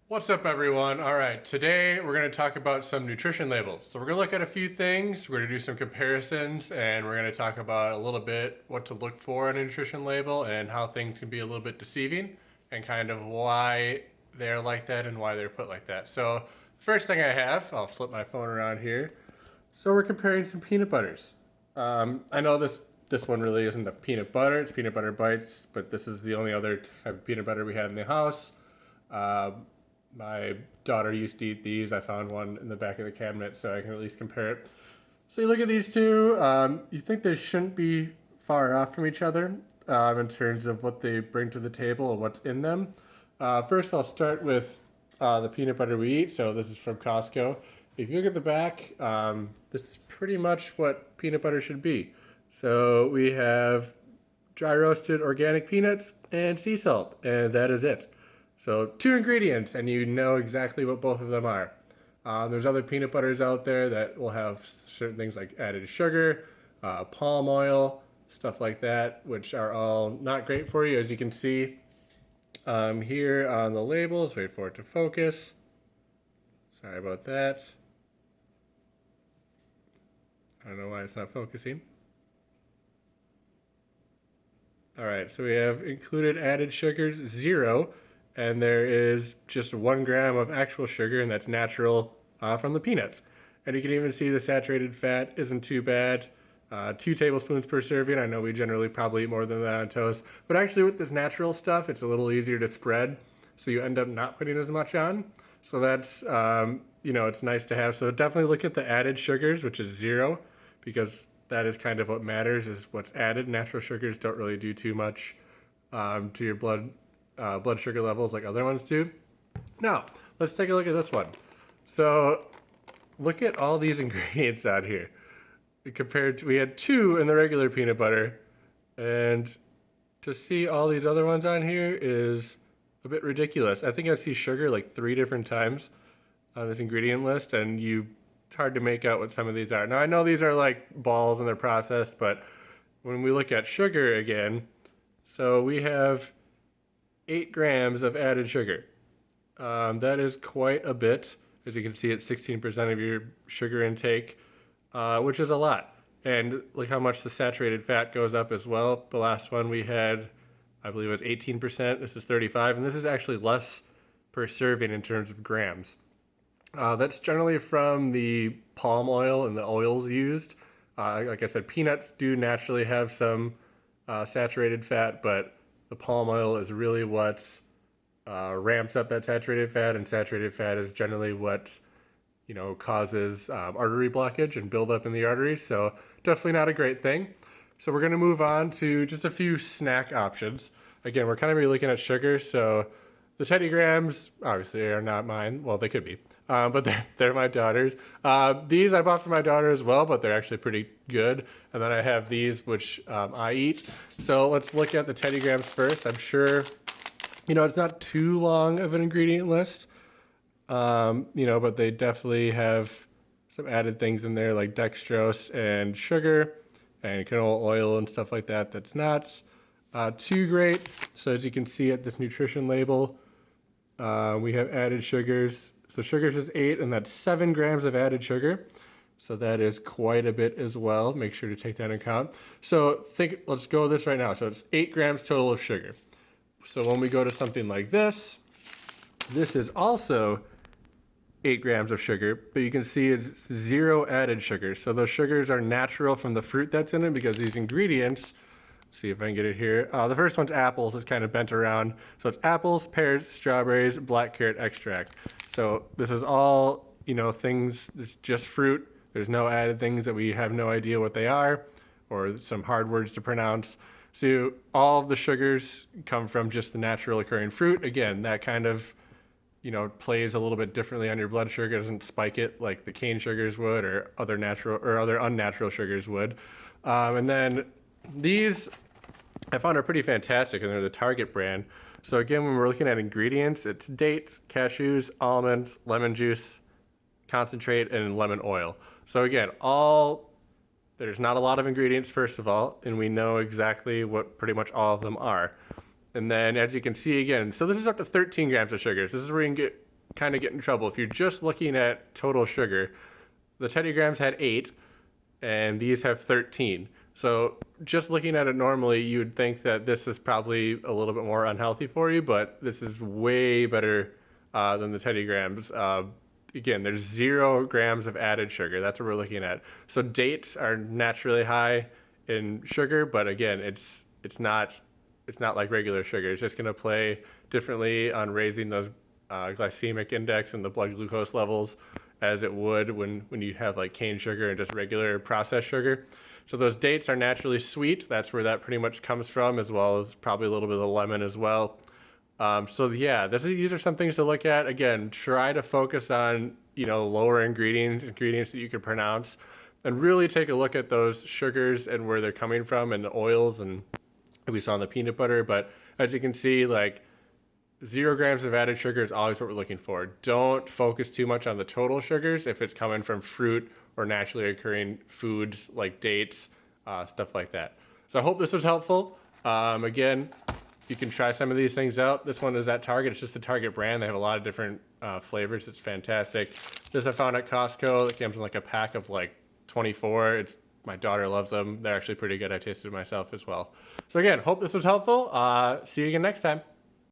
What's up, everyone? All right, today we're going to talk about some nutrition labels. So we're going to look at a few things, we're going to do some comparisons, and we're going to talk about a little bit what to look for in a nutrition label and how things can be a little bit deceiving and kind of why they're like that and why they're put like that. So first thing I have, I'll flip my phone around here. So we're comparing some peanut butters. I know this one really isn't a peanut butter, it's peanut butter bites, but this is the only other type of peanut butter we have in the house. My daughter used to eat these. I found one in the back of the cabinet, so I can at least compare it. So you look at these two, you think they shouldn't be far off from each other in terms of what they bring to the table and what's in them. First, I'll start with the peanut butter we eat. So this is from Costco. If you look at the back, this is pretty much what peanut butter should be. So we have dry roasted organic peanuts and sea salt, and that is it. So 2 ingredients, and you know exactly what both of them are. There's other peanut butters out there that will have certain things like added sugar, palm oil, stuff like that, which are all not great for you. As you can see here on the labels, wait for it to focus. Sorry about that. I don't know why it's not focusing. All right, so we have included added sugars, 0. And there is just 1 gram of actual sugar, and that's natural from the peanuts. And you can even see the saturated fat isn't too bad. 2 tablespoons per serving. I know we generally probably eat more than that on toast. But actually with this natural stuff, it's a little easier to spread. So you end up not putting as much on. So that's, it's nice to have. So definitely look at the added sugars, which is 0, because that is kind of what matters, is what's added. Natural sugars don't really do too much to your blood sugar levels like other ones do. Now, let's take a look at this one. So, look at all these ingredients out here. Compared to, we had 2 in the regular peanut butter, and to see all these other ones on here is a bit ridiculous. I think I see sugar like 3 different times on this ingredient list, and it's hard to make out what some of these are. Now, I know these are like balls and they're processed, but when we look at sugar again, so we have 8 grams of added sugar. That is quite a bit. As you can see, it's 16% of your sugar intake, which is a lot. And look how much the saturated fat goes up as well. The last one we had, I believe it was 18%. This is 35, and this is actually less per serving in terms of grams. That's generally from the palm oil and the oils used. Like I said, peanuts do naturally have some saturated fat, but the palm oil is really what ramps up that saturated fat, and saturated fat is generally what causes artery blockage and buildup in the arteries. So definitely not a great thing. So we're going to move on to just a few snack options. Again, we're kind of looking at sugar. So the Teddy Grahams obviously are not mine. Well, they could be, but they're my daughter's. These I bought for my daughter as well, but they're actually pretty good. And then I have these, which I eat. So let's look at the Teddy Grahams first. I'm sure, it's not too long of an ingredient list, but they definitely have some added things in there like dextrose and sugar and canola oil and stuff like that. That's not too great. So as you can see at this nutrition label, we have added sugars. So sugars is 8, and that's 7 grams of added sugar. So that is quite a bit as well. Make sure to take that into account. So let's go with this right now. So it's 8 grams total of sugar. So when we go to something like this is also 8 grams of sugar, but you can see it's 0 added sugar. So those sugars are natural from the fruit that's in it, because these ingredients, see if I can get it here. The first one's apples. It's kind of bent around. So it's apples, pears, strawberries, black carrot extract. So this is all, things, it's just fruit. There's no added things that we have no idea what they are, or some hard words to pronounce. So all of the sugars come from just the natural occurring fruit. Again, that kind of, plays a little bit differently on your blood sugar. It doesn't spike it like the cane sugars would, or other natural or other unnatural sugars would. And then these I found are pretty fantastic, and they're the Target brand. So again, when we're looking at ingredients, it's dates, cashews, almonds, lemon juice, concentrate, and lemon oil. So again, there's not a lot of ingredients, first of all, and we know exactly what pretty much all of them are. And then as you can see again, so this is up to 13 grams of sugars. This is where you can get kind of get in trouble. If you're just looking at total sugar, the Teddy Grahams had 8, and these have 13. So just looking at it normally, you would think that this is probably a little bit more unhealthy for you, but this is way better than the Teddy Grahams. Again, there's 0 grams of added sugar. That's what we're looking at. So dates are naturally high in sugar, but again, it's not like regular sugar. It's just going to play differently on raising those glycemic index and the blood glucose levels as it would when you have like cane sugar and just regular processed sugar. So those dates are naturally sweet. That's where that pretty much comes from, as well as probably a little bit of lemon as well. So yeah, these are some things to look at. Again, try to focus on, lower ingredients that you can pronounce, and really take a look at those sugars and where they're coming from, and the oils, and we saw in the peanut butter. But as you can see, like 0 grams of added sugar is always what we're looking for. Don't focus too much on the total sugars if it's coming from fruit or naturally occurring foods like dates, stuff like that. So I hope this was helpful. Again, you can try some of these things out. This one is at Target. It's just the Target brand. They have a lot of different flavors. It's fantastic. This I found at Costco. It comes in like a pack of like 24. My daughter loves them. They're actually pretty good. I tasted it myself as well. So again, hope this was helpful. See you again next time.